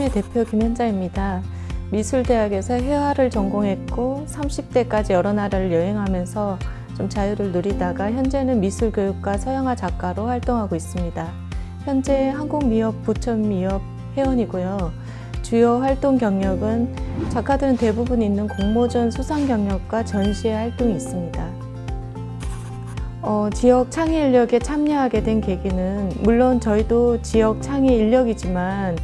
부천의 대표 김현자입니다. 미술대학에서 회화를 전공했고 30대까지 여러 나라를 여행하면서 좀 자유를 누리다가 현재는 미술교육과 서양화 작가로 활동하고 있습니다. 현재 한국미업 부천미업 회원이고요. 주요 활동 경력은 작가들은 대부분 있는 공모전 수상 경력과 전시회 활동이 있습니다. 지역 창의 인력에 참여하게 된 계기는 물론 저희도 지역 창의 인력이지만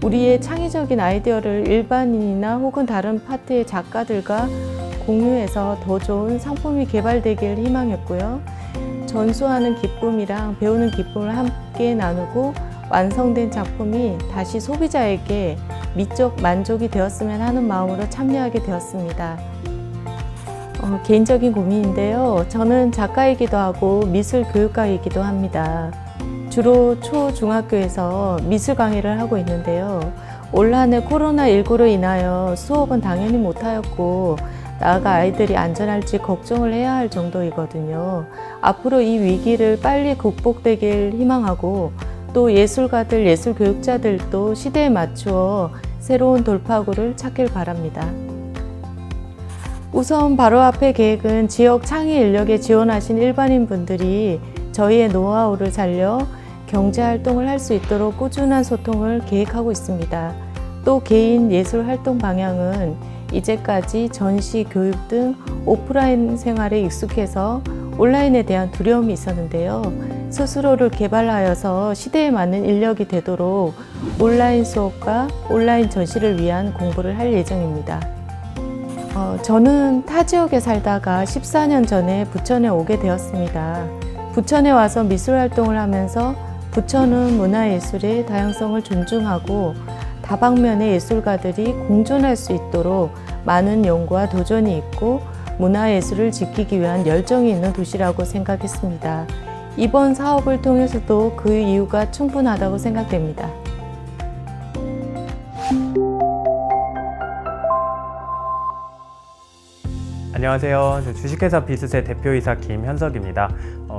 우리의 창의적인 아이디어를 일반인이나 혹은 다른 파트의 작가들과 공유해서 더 좋은 상품이 개발되길 희망했고요. 전수하는 기쁨이랑 배우는 기쁨을 함께 나누고 완성된 작품이 다시 소비자에게 미적 만족이 되었으면 하는 마음으로 참여하게 되었습니다. 개인적인 고민인데요. 저는 작가이기도 하고 미술 교육가이기도 합니다. 주로 초, 중학교에서 미술 강의를 하고 있는데요. 올 한 해 코로나19로 인하여 수업은 당연히 못하였고 나아가 아이들이 안전할지 걱정을 해야 할 정도이거든요. 앞으로 이 위기를 빨리 극복되길 희망하고 또 예술가들, 예술교육자들도 시대에 맞추어 새로운 돌파구를 찾길 바랍니다. 우선 바로 앞의 계획은 지역 창의 인력에 지원하신 일반인 분들이 저희의 노하우를 살려 경제활동을 할 수 있도록 꾸준한 소통을 계획하고 있습니다. 또 개인 예술활동 방향은 이제까지 전시, 교육 등 오프라인 생활에 익숙해서 온라인에 대한 두려움이 있었는데요. 스스로를 개발하여서 시대에 맞는 인력이 되도록 온라인 수업과 온라인 전시를 위한 공부를 할 예정입니다. 저는 타 지역에 살다가 14년 전에 부천에 오게 되었습니다. 부천에 와서 미술활동을 하면서 부천은 문화예술의 다양성을 존중하고 다방면의 예술가들이 공존할 수 있도록 많은 연구와 도전이 있고 문화예술을 지키기 위한 열정이 있는 도시라고 생각했습니다. 이번 사업을 통해서도 그 이유가 충분하다고 생각됩니다. 안녕하세요. 주식회사 비스의 대표이사 김현석입니다.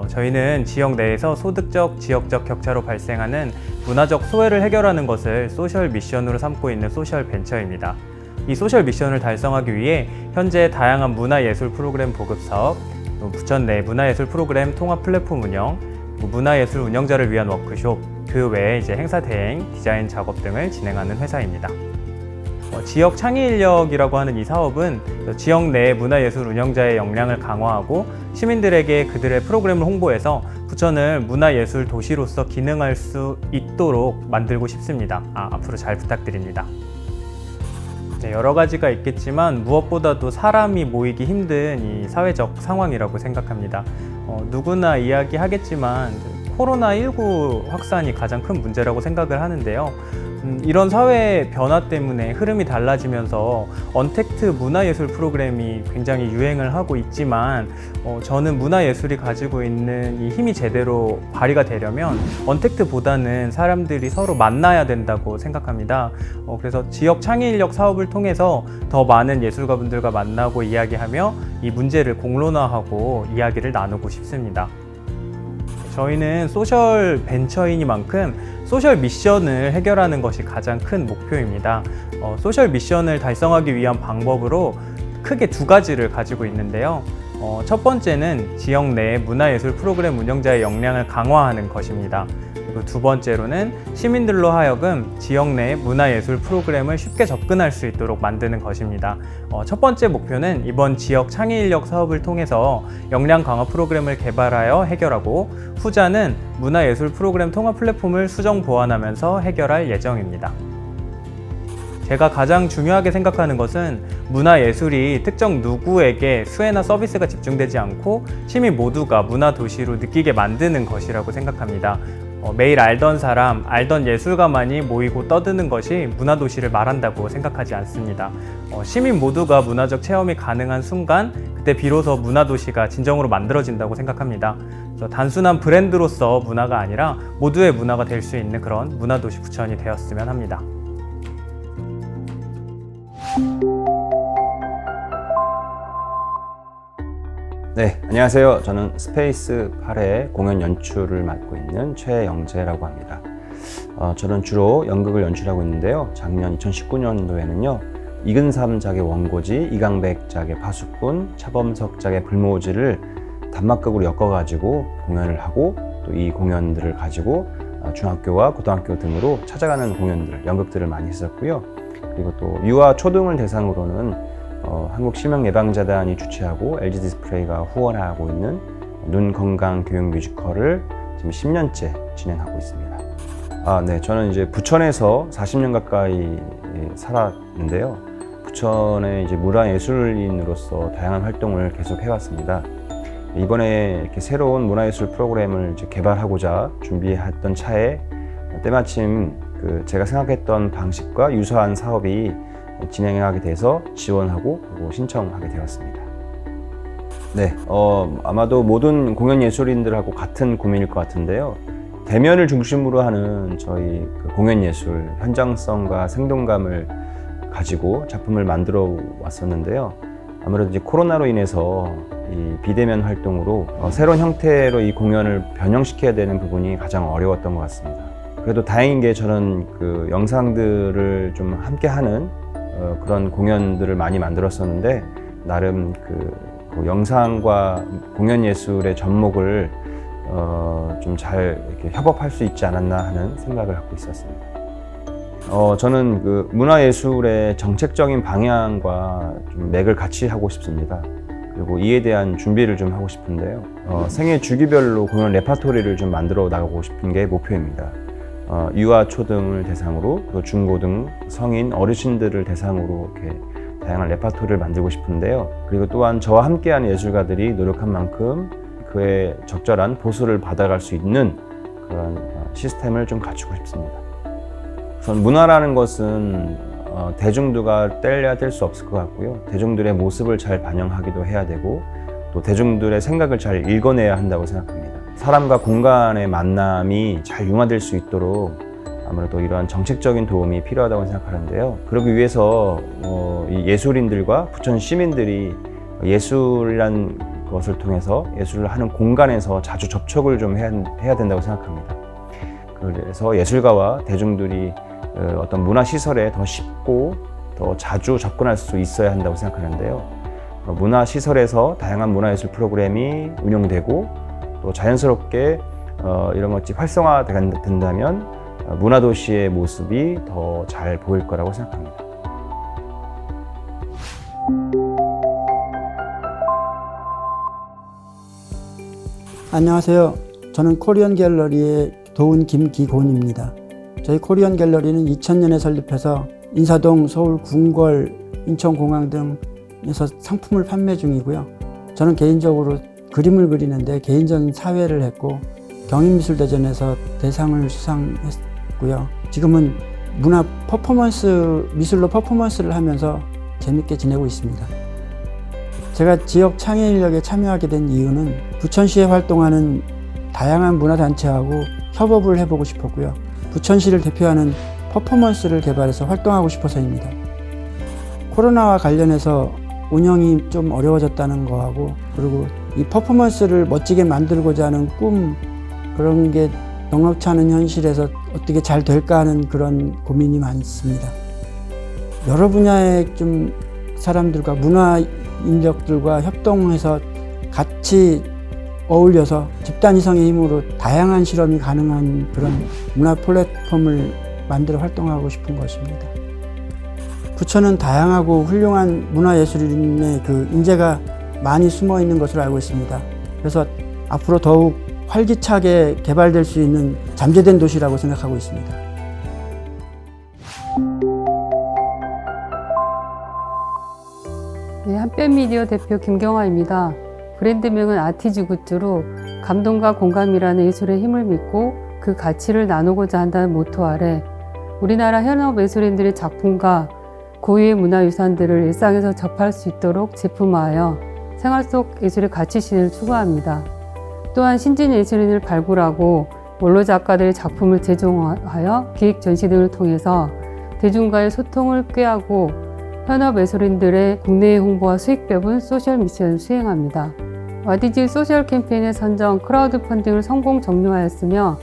저희는 지역 내에서 소득적, 지역적 격차로 발생하는 문화적 소외를 해결하는 것을 소셜 미션으로 삼고 있는 소셜 벤처입니다. 이 소셜 미션을 달성하기 위해 현재 다양한 문화예술 프로그램 보급 사업, 부천 내 문화예술 프로그램 통합 플랫폼 운영, 문화예술 운영자를 위한 워크숍, 그 외에 행사 대행, 디자인 작업 등을 진행하는 회사입니다. 지역 창의인력이라고 하는 이 사업은 지역 내 문화예술 운영자의 역량을 강화하고 시민들에게 그들의 프로그램을 홍보해서 부천을 문화예술 도시로서 기능할 수 있도록 만들고 싶습니다. 앞으로 잘 부탁드립니다. 여러 가지가 있겠지만 무엇보다도 사람이 모이기 힘든 이 사회적 상황이라고 생각합니다. 누구나 이야기하겠지만 코로나19 확산이 가장 큰 문제라고 생각을 하는데요. 이런 사회 변화 때문에 흐름이 달라지면서 언택트 문화예술 프로그램이 굉장히 유행을 하고 있지만 저는 문화예술이 가지고 있는 이 힘이 제대로 발휘가 되려면 언택트보다는 사람들이 서로 만나야 된다고 생각합니다. 그래서 지역 창의인력 사업을 통해서 더 많은 예술가분들과 만나고 이야기하며 이 문제를 공론화하고 이야기를 나누고 싶습니다. 저희는 소셜 벤처이니만큼 소셜 미션을 해결하는 것이 가장 큰 목표입니다. 소셜 미션을 달성하기 위한 방법으로 크게 두 가지를 가지고 있는데요. 첫 번째는 지역 내 문화예술 프로그램 운영자의 역량을 강화하는 것입니다. 그리고 두 번째로는 시민들로 하여금 지역 내 문화예술 프로그램을 쉽게 접근할 수 있도록 만드는 것입니다. 첫 번째 목표는 이번 지역 창의인력 사업을 통해서 역량 강화 프로그램을 개발하여 해결하고, 후자는 문화예술 프로그램 통합 플랫폼을 수정 보완하면서 해결할 예정입니다. 제가 가장 중요하게 생각하는 것은 문화예술이 특정 누구에게 수혜나 서비스가 집중되지 않고 시민 모두가 문화도시로 느끼게 만드는 것이라고 생각합니다. 매일 알던 사람, 알던 예술가만이 모이고 떠드는 것이 문화도시를 말한다고 생각하지 않습니다. 시민 모두가 문화적 체험이 가능한 순간, 그때 비로소 문화도시가 진정으로 만들어진다고 생각합니다. 단순한 브랜드로서 문화가 아니라 모두의 문화가 될 수 있는 그런 문화도시 부천이 되었으면 합니다. 네, 안녕하세요. 저는 스페이스 8의 공연 연출을 맡고 있는 최영재라고 합니다. 저는 주로 연극을 연출하고 있는데요. 작년 2019년도에는요. 이근삼 작의 원고지, 이강백 작의 파수꾼, 차범석 작의 불모지를 단막극으로 엮어가지고 공연을 하고 또 이 공연들을 가지고 중학교와 고등학교 등으로 찾아가는 공연들, 연극들을 많이 했었고요. 그리고 또 유아 초등을 대상으로는 한국실명예방자단이 주최하고 LG 디스플레이가 후원하고 있는 눈 건강 교육 뮤지컬을 지금 10년째 진행하고 있습니다. 네, 저는 이제 부천에서 40년 가까이 살았는데요. 부천의 이제 문화예술인으로서 다양한 활동을 계속 해왔습니다. 이번에 이렇게 새로운 문화예술 프로그램을 이제 개발하고자 준비했던 차에 때마침 제가 생각했던 방식과 유사한 사업이 진행하게 돼서 지원하고 그리고 신청하게 되었습니다. 네, 아마도 모든 공연 예술인들하고 같은 고민일 것 같은데요. 대면을 중심으로 하는 저희 공연 예술, 현장성과 생동감을 가지고 작품을 만들어 왔었는데요. 아무래도 이제 코로나로 인해서 이 비대면 활동으로 새로운 형태로 이 공연을 변형시켜야 되는 부분이 가장 어려웠던 것 같습니다. 그래도 다행인 게 저는 영상들을 좀 함께 하는 그런 공연들을 많이 만들었었는데 나름 그 영상과 공연 예술의 접목을 좀 잘 이렇게 협업할 수 있지 않았나 하는 생각을 갖고 있었습니다. 저는 문화예술의 정책적인 방향과 좀 맥을 같이 하고 싶습니다. 그리고 이에 대한 준비를 좀 하고 싶은데요. 생애 주기별로 공연 레파토리를 좀 만들어 나가고 싶은 게 목표입니다. 유아 초등을 대상으로, 그리고 중고등, 성인, 어르신들을 대상으로 이렇게 다양한 레파토리를 만들고 싶은데요. 그리고 또한 저와 함께하는 예술가들이 노력한 만큼 그에 적절한 보수를 받아갈 수 있는 그런 시스템을 좀 갖추고 싶습니다. 우선 문화라는 것은 대중들과 뗄래야 뗄 수 없을 것 같고요. 대중들의 모습을 잘 반영하기도 해야 되고 또 대중들의 생각을 잘 읽어내야 한다고 생각합니다. 사람과 공간의 만남이 잘 융화될 수 있도록 아무래도 이러한 정책적인 도움이 필요하다고 생각하는데요. 그러기 위해서 이 예술인들과 부천 시민들이 예술이란 것을 통해서 예술을 하는 공간에서 자주 접촉을 좀 해야 된다고 생각합니다. 그래서 예술가와 대중들이 어떤 문화시설에 더 쉽고 더 자주 접근할 수 있어야 한다고 생각하는데요. 문화시설에서 다양한 문화예술 프로그램이 운영되고 또 자연스럽게 이런 것이 활성화된다면 문화도시의 모습이 더 잘 보일 거라고 생각합니다. 안녕하세요. 저는 코리안 갤러리의 도운 김기곤입니다. 저희 코리안 갤러리는 2000년에 설립해서 인사동, 서울 궁궐, 인천공항 등에서 상품을 판매 중이고요. 저는 개인적으로 그림을 그리는데 개인전 사회를 했고 경인미술대전에서 대상을 수상했고요. 지금은 문화 퍼포먼스, 미술로 퍼포먼스를 하면서 재밌게 지내고 있습니다. 제가 지역 창의 인력에 참여하게 된 이유는 부천시에 활동하는 다양한 문화단체하고 협업을 해보고 싶었고요. 부천시를 대표하는 퍼포먼스를 개발해서 활동하고 싶어서입니다. 코로나와 관련해서 운영이 좀 어려워졌다는 거하고 그리고 이 퍼포먼스를 멋지게 만들고자 하는 꿈 그런 게 넉넉치 않은 현실에서 어떻게 잘 될까 하는 그런 고민이 많습니다. 여러 분야의 좀 사람들과 문화 인력들과 협동해서 같이 어울려서 집단위성의 힘으로 다양한 실험이 가능한 그런 문화 플랫폼을 만들어 활동하고 싶은 것입니다. 부천은 다양하고 훌륭한 문화예술인의 인재가 많이 숨어 있는 것으로 알고 있습니다. 그래서 앞으로 더욱 활기차게 개발될 수 있는 잠재된 도시라고 생각하고 있습니다. 네, 한뼘미디어 대표 김경화입니다. 브랜드명은 아티즈 굿즈로 감동과 공감이라는 예술의 힘을 믿고 그 가치를 나누고자 한다는 모토 아래 우리나라 현업 예술인들의 작품과 고유의 문화유산들을 일상에서 접할 수 있도록 제품화하여 생활 속 예술의 가치신을 추구합니다. 또한 신진 예술인을 발굴하고 원로 작가들의 작품을 재종하여 기획 전시 등을 통해서 대중과의 소통을 꾀하고 현업 예술인들의 국내외 홍보와 수익 배분 소셜 미션을 수행합니다. 와디즈 소셜 캠페인의 선정 크라우드 펀딩을 성공 종료하였으며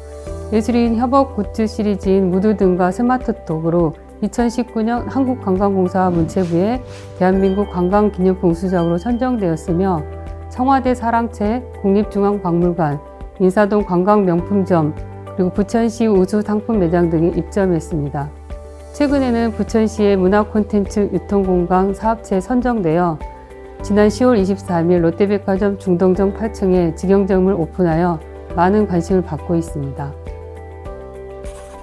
예술인 협업 굿즈 시리즈인 무드 등과 스마트톡으로 2019년 한국관광공사와 문체부에 대한민국 관광기념품 우수작으로 선정되었으며 청와대 사랑채, 국립중앙박물관, 인사동 관광명품점, 그리고 부천시 우수상품 매장 등에 입점했습니다. 최근에는 부천시의 문화콘텐츠 유통공간 사업체에 선정되어 지난 10월 23일 롯데백화점 중동정 8층에 직영점을 오픈하여 많은 관심을 받고 있습니다.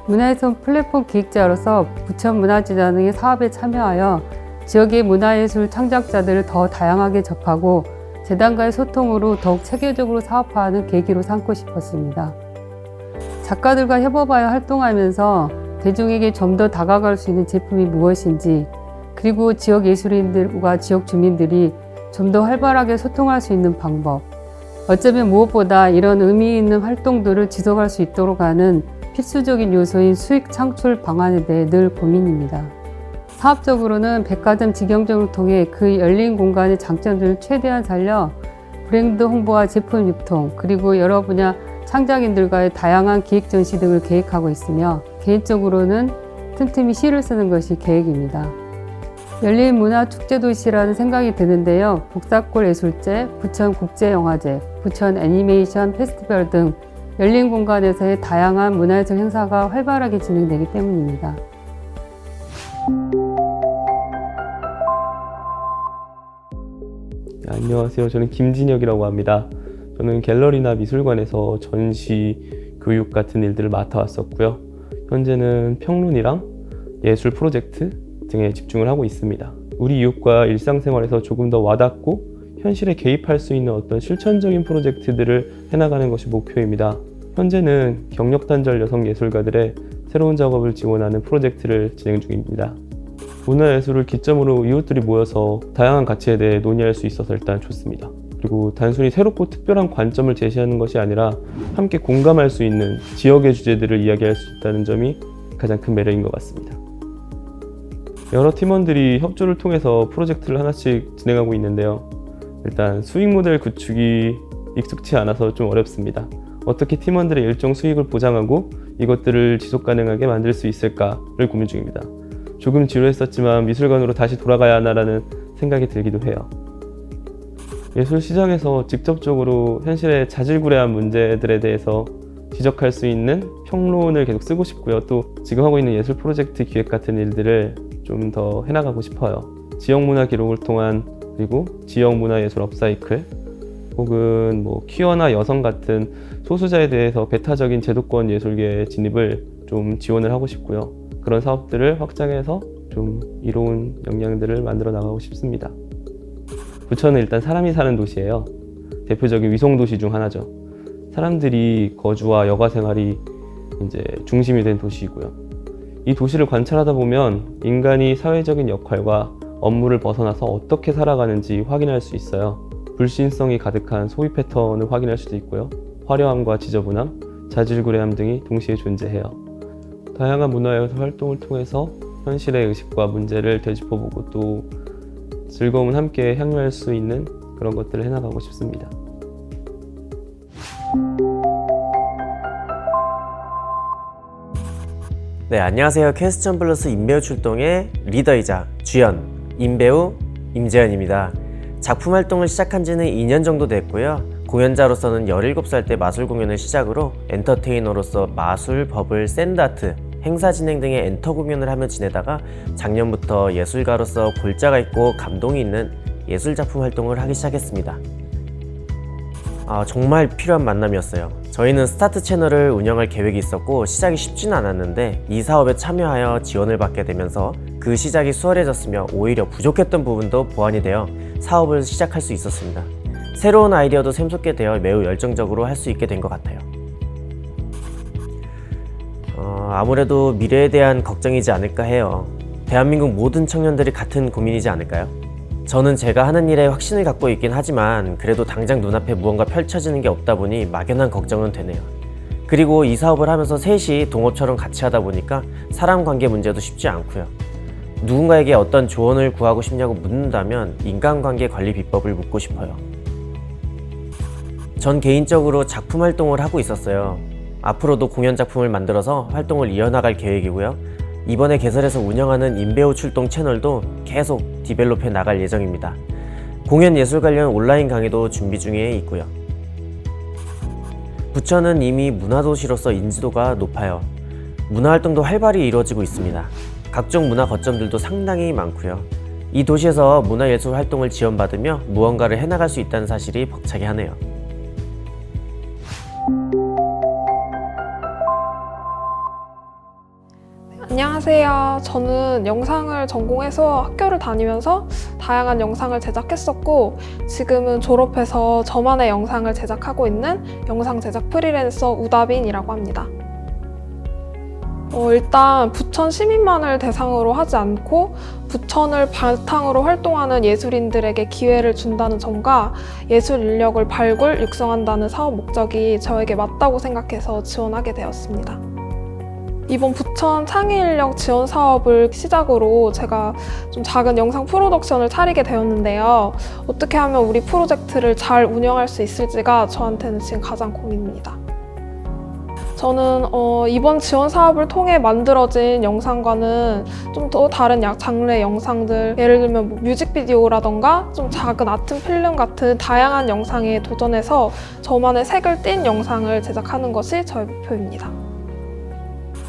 문화예술 플랫폼 기획자로서 부천문화재단의 사업에 참여하여 지역의 문화예술 창작자들을 더 다양하게 접하고 재단과의 소통으로 더욱 체계적으로 사업화하는 계기로 삼고 싶었습니다. 작가들과 협업하여 활동하면서 대중에게 좀 더 다가갈 수 있는 제품이 무엇인지, 그리고 지역 예술인들과 지역 주민들이 좀 더 활발하게 소통할 수 있는 방법, 어쩌면 무엇보다 이런 의미 있는 활동들을 지속할 수 있도록 하는 필수적인 요소인 수익 창출 방안에 대해 늘 고민입니다. 사업적으로는 백화점 직영점을 통해 그 열린 공간의 장점들을 최대한 살려 브랜드 홍보와 제품 유통, 그리고 여러 분야 창작인들과의 다양한 기획 전시 등을 계획하고 있으며, 개인적으로는 틈틈이 시를 쓰는 것이 계획입니다. 열린 문화 축제 도시라는 생각이 드는데요. 복사골 예술제, 부천 국제영화제, 부천 애니메이션 페스티벌 등 열린 공간에서의 다양한 문화예술 행사가 활발하게 진행되기 때문입니다. 안녕하세요. 저는 김진혁이라고 합니다. 저는 갤러리나 미술관에서 전시, 교육 같은 일들을 맡아왔었고요. 현재는 평론이랑 예술 프로젝트 등에 집중을 하고 있습니다. 우리 이웃과 일상생활에서 조금 더 와닿고 현실에 개입할 수 있는 어떤 실천적인 프로젝트들을 해나가는 것이 목표입니다. 현재는 경력단절 여성 예술가들의 새로운 작업을 지원하는 프로젝트를 진행 중입니다. 문화예술을 기점으로 이웃들이 모여서 다양한 가치에 대해 논의할 수 있어서 일단 좋습니다. 그리고 단순히 새롭고 특별한 관점을 제시하는 것이 아니라 함께 공감할 수 있는 지역의 주제들을 이야기할 수 있다는 점이 가장 큰 매력인 것 같습니다. 여러 팀원들이 협조를 통해서 프로젝트를 하나씩 진행하고 있는데요. 일단 수익 모델 구축이 익숙치 않아서 좀 어렵습니다. 어떻게 팀원들의 일정 수익을 보장하고 이것들을 지속 가능하게 만들 수 있을까를 고민 중입니다. 조금 지루했었지만 미술관으로 다시 돌아가야 하나라는 생각이 들기도 해요. 예술 시장에서 직접적으로 현실의 자질구레한 문제들에 대해서 지적할 수 있는 평론을 계속 쓰고 싶고요. 또 지금 하고 있는 예술 프로젝트 기획 같은 일들을 좀 더 해나가고 싶어요. 지역 문화 기록을 통한, 그리고 지역 문화 예술 업사이클, 혹은 퀴어나 여성 같은 소수자에 대해서 배타적인 제도권 예술계의 진입을 좀 지원을 하고 싶고요. 그런 사업들을 확장해서 좀 이로운 역량들을 만들어 나가고 싶습니다. 부천은 일단 사람이 사는 도시예요. 대표적인 위성도시 중 하나죠. 사람들이 거주와 여가 생활이 이제 중심이 된 도시이고요. 이 도시를 관찰하다 보면 인간이 사회적인 역할과 업무를 벗어나서 어떻게 살아가는지 확인할 수 있어요. 불신성이 가득한 소비 패턴을 확인할 수도 있고요. 화려함과 지저분함, 자질구레함 등이 동시에 존재해요. 다양한 문화예술 활동을 통해서 현실의 의식과 문제를 되짚어보고 또 즐거움을 함께 향유할 수 있는 그런 것들을 해나가고 싶습니다. 네, 안녕하세요. 퀘스천 플러스 인배우 출동의 리더이자 주연, 인배우 임재현입니다. 작품 활동을 시작한 지는 2년 정도 됐고요. 공연자로서는 17살 때 마술 공연을 시작으로 엔터테이너로서 마술, 버블, 샌드아트, 행사 진행 등의 엔터 공연을 하며 지내다가 작년부터 예술가로서 골자가 있고 감동이 있는 예술작품 활동을 하기 시작했습니다. 정말 필요한 만남이었어요. 저희는 스타트 채널을 운영할 계획이 있었고 시작이 쉽지는 않았는데 이 사업에 참여하여 지원을 받게 되면서 그 시작이 수월해졌으며 오히려 부족했던 부분도 보완이 되어 사업을 시작할 수 있었습니다. 새로운 아이디어도 샘솟게 되어 매우 열정적으로 할 수 있게 된 것 같아요. 아무래도 미래에 대한 걱정이지 않을까 해요. 대한민국 모든 청년들이 같은 고민이지 않을까요? 저는 제가 하는 일에 확신을 갖고 있긴 하지만 그래도 당장 눈앞에 무언가 펼쳐지는 게 없다 보니 막연한 걱정은 되네요. 그리고 이 사업을 하면서 셋이 동업처럼 같이 하다 보니까 사람 관계 문제도 쉽지 않고요. 누군가에게 어떤 조언을 구하고 싶냐고 묻는다면 인간관계 관리 비법을 묻고 싶어요. 전 개인적으로 작품 활동을 하고 있었어요. 앞으로도 공연 작품을 만들어서 활동을 이어나갈 계획이고요. 이번에 개설해서 운영하는 인배우 출동 채널도 계속 디벨롭해 나갈 예정입니다. 공연 예술 관련 온라인 강의도 준비 중에 있고요. 부천은 이미 문화도시로서 인지도가 높아요. 문화활동도 활발히 이루어지고 있습니다. 각종 문화 거점들도 상당히 많고요. 이 도시에서 문화예술 활동을 지원받으며 무언가를 해나갈 수 있다는 사실이 벅차게 하네요. 안녕하세요. 저는 영상을 전공해서 학교를 다니면서 다양한 영상을 제작했었고, 지금은 졸업해서 저만의 영상을 제작하고 있는 영상 제작 프리랜서 우다빈이라고 합니다. 일단 부천 시민만을 대상으로 하지 않고 부천을 바탕으로 활동하는 예술인들에게 기회를 준다는 점과 예술 인력을 발굴, 육성한다는 사업 목적이 저에게 맞다고 생각해서 지원하게 되었습니다. 이번 부천 창의인력 지원 사업을 시작으로 제가 좀 작은 영상 프로덕션을 차리게 되었는데요. 어떻게 하면 우리 프로젝트를 잘 운영할 수 있을지가 저한테는 지금 가장 고민입니다. 저는 이번 지원 사업을 통해 만들어진 영상과는 좀 더 다른 장르의 영상들, 예를 들면 뭐 뮤직비디오라던가 좀 작은 아트 필름 같은 다양한 영상에 도전해서 저만의 색을 띤 영상을 제작하는 것이 저의 목표입니다.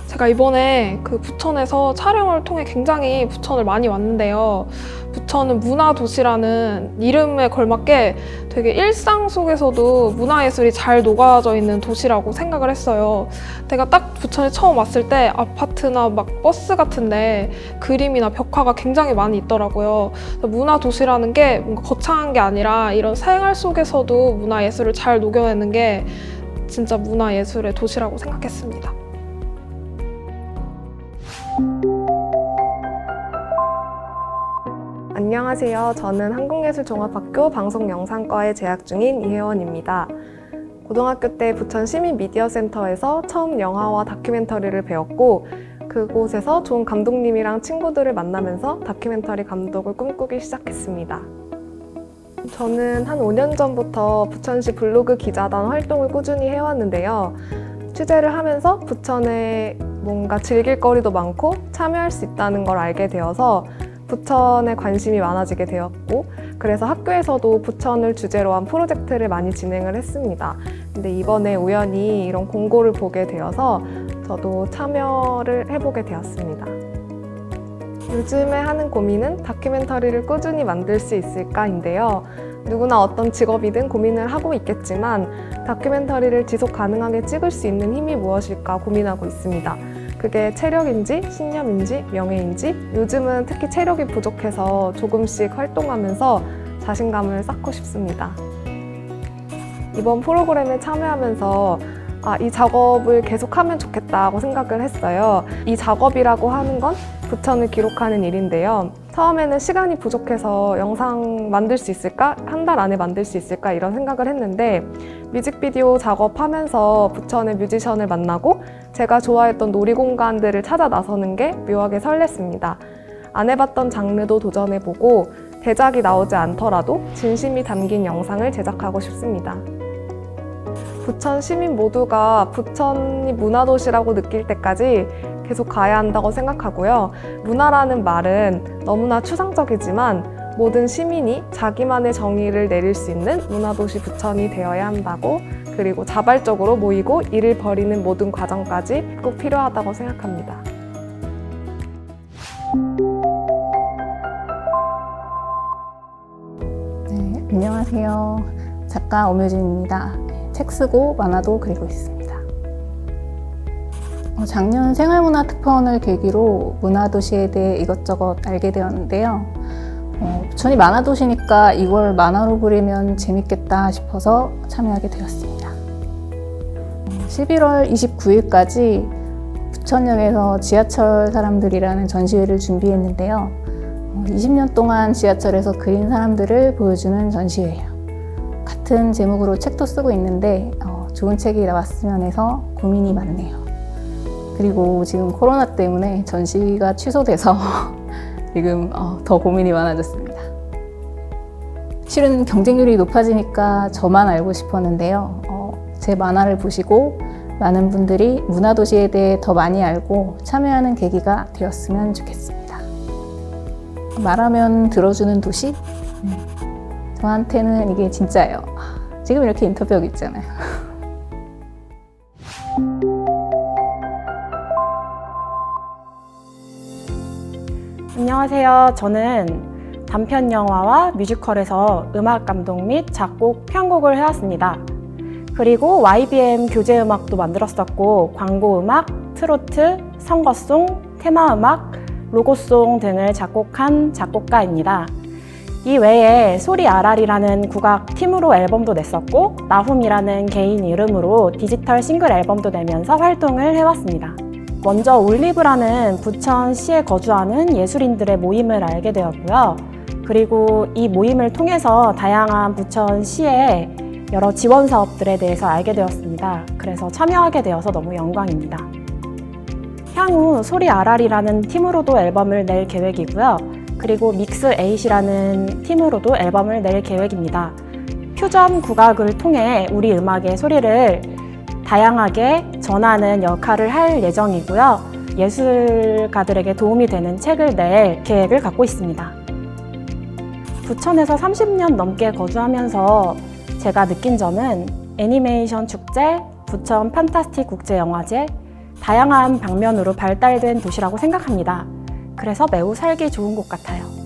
제가 이번에 그 부천에서 촬영을 통해 굉장히 부천을 많이 왔는데요. 부천은 문화도시라는 이름에 걸맞게 되게 일상 속에서도 문화예술이 잘 녹아져 있는 도시라고 생각을 했어요. 제가 딱 부천에 처음 왔을 때 아파트나 막 버스 같은데 그림이나 벽화가 굉장히 많이 있더라고요. 문화도시라는 게 뭔가 거창한 게 아니라 이런 생활 속에서도 문화예술을 잘 녹여내는 게 진짜 문화예술의 도시라고 생각했습니다. 안녕하세요. 저는 한국예술종합학교 방송영상과에 재학 중인 이혜원입니다. 고등학교 때 부천 시민미디어센터에서 처음 영화와 다큐멘터리를 배웠고, 그곳에서 좋은 감독님이랑 친구들을 만나면서 다큐멘터리 감독을 꿈꾸기 시작했습니다. 저는 한 5년 전부터 부천시 블로그 기자단 활동을 꾸준히 해왔는데요. 취재를 하면서 부천에 뭔가 즐길 거리도 많고 참여할 수 있다는 걸 알게 되어서 부천에 관심이 많아지게 되었고, 그래서 학교에서도 부천을 주제로 한 프로젝트를 많이 진행을 했습니다. 근데 이번에 우연히 이런 공고를 보게 되어서 저도 참여를 해보게 되었습니다. 요즘에 하는 고민은 다큐멘터리를 꾸준히 만들 수 있을까인데요. 누구나 어떤 직업이든 고민을 하고 있겠지만 다큐멘터리를 지속 가능하게 찍을 수 있는 힘이 무엇일까 고민하고 있습니다. 그게 체력인지, 신념인지, 명예인지, 요즘은 특히 체력이 부족해서 조금씩 활동하면서 자신감을 쌓고 싶습니다. 이번 프로그램에 참여하면서 이 작업을 계속하면 좋겠다고 생각을 했어요. 이 작업이라고 하는 건 부천을 기록하는 일인데요. 처음에는 시간이 부족해서 영상 만들 수 있을까? 한 달 안에 만들 수 있을까? 이런 생각을 했는데 뮤직비디오 작업하면서 부천의 뮤지션을 만나고 제가 좋아했던 놀이공간들을 찾아 나서는 게 묘하게 설렜습니다. 안 해봤던 장르도 도전해보고 대작이 나오지 않더라도 진심이 담긴 영상을 제작하고 싶습니다. 부천 시민 모두가 부천이 문화도시라고 느낄 때까지 계속 가야 한다고 생각하고요. 문화라는 말은 너무나 추상적이지만 모든 시민이 자기만의 정의를 내릴 수 있는 문화도시 부천이 되어야 한다고, 그리고 자발적으로 모이고 일을 벌이는 모든 과정까지 꼭 필요하다고 생각합니다. 네, 안녕하세요. 작가 엄효진입니다. 책 쓰고 만화도 그리고 있습니다. 작년 생활문화특파원을 계기로 문화도시에 대해 이것저것 알게 되었는데요. 부천이 만화도시니까 이걸 만화로 그리면 재밌겠다 싶어서 참여하게 되었습니다. 11월 29일까지 부천역에서 지하철 사람들이라는 전시회를 준비했는데요. 20년 동안 지하철에서 그린 사람들을 보여주는 전시회예요. 같은 제목으로 책도 쓰고 있는데 좋은 책이 나왔으면 해서 고민이 많네요. 그리고 지금 코로나 때문에 전시가 취소돼서 지금 더 고민이 많아졌습니다. 실은 경쟁률이 높아지니까 저만 알고 싶었는데요. 제 만화를 보시고 많은 분들이 문화도시에 대해 더 많이 알고 참여하는 계기가 되었으면 좋겠습니다. 말하면 들어주는 도시? 저한테는 이게 진짜예요. 지금 이렇게 인터뷰하고 있잖아요. 안녕하세요. 저는 단편 영화와 뮤지컬에서 음악 감독 및 작곡, 편곡을 해왔습니다. 그리고 YBM 교재 음악도 만들었었고 광고 음악, 트로트, 선거송, 테마 음악, 로고송 등을 작곡한 작곡가입니다. 이 외에 소리 RR이라는 국악 팀으로 앨범도 냈었고 나훔이라는 개인 이름으로 디지털 싱글 앨범도 내면서 활동을 해왔습니다. 먼저 올리브라는 부천시에 거주하는 예술인들의 모임을 알게 되었고요. 그리고 이 모임을 통해서 다양한 부천시의 여러 지원 사업들에 대해서 알게 되었습니다. 그래서 참여하게 되어서 너무 영광입니다. 향후 소리 RR이라는 팀으로도 앨범을 낼 계획이고요. 그리고 믹스8이라는 팀으로도 앨범을 낼 계획입니다. 퓨전 국악을 통해 우리 음악의 소리를 다양하게 전하는 역할을 할 예정이고요. 예술가들에게 도움이 되는 책을 낼 계획을 갖고 있습니다. 부천에서 30년 넘게 거주하면서 제가 느낀 점은 애니메이션 축제, 부천 판타스틱 국제영화제, 다양한 방면으로 발달된 도시라고 생각합니다. 그래서 매우 살기 좋은 곳 같아요.